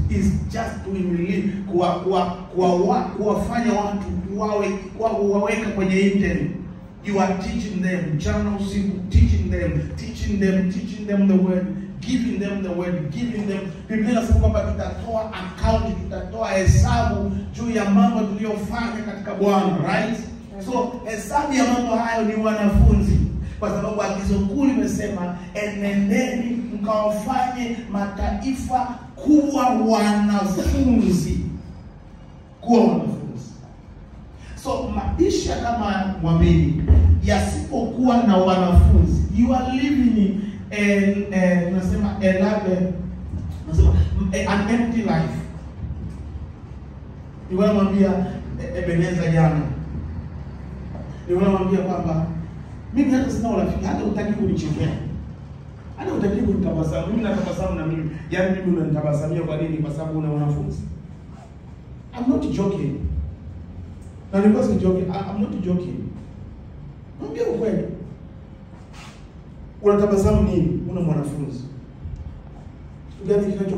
is just to really kuwafanya watu waweka kwenye internet. You are teaching them, mchana usiku, teaching them the word, giving them the word, giving them. Biblia inasema kwamba tutatoa account, tutatoa hesabu juu ya mambo tuliyofanya katika Bwana, right? So hesabu ya mambo hayo ni wanafunzi, kwa sababu agizo kuu limesema enendeni mkawafanye mataifa kuwa wanafunzi. Kuwa wanafunzi. So maisha kama mwamini yasipokuwa na wanafunzi, you are living an empty life. Niwaambia Ebeneza jana. Niwaambia kwamba mimi hata sina urafiki, hata utaki kunichekea. Hata utaki kunitabasamu. Mimi natabasamu na mimi. Yaani mimi unanitabasamia kwa nini? Kwa sababu una wanafunzi. I'm not joking. Na nilikuwa si joking. I'm not joking. Mwambie ukweli. Unatabasamu nini? Una mwanafunzi. Kitu gani kinacho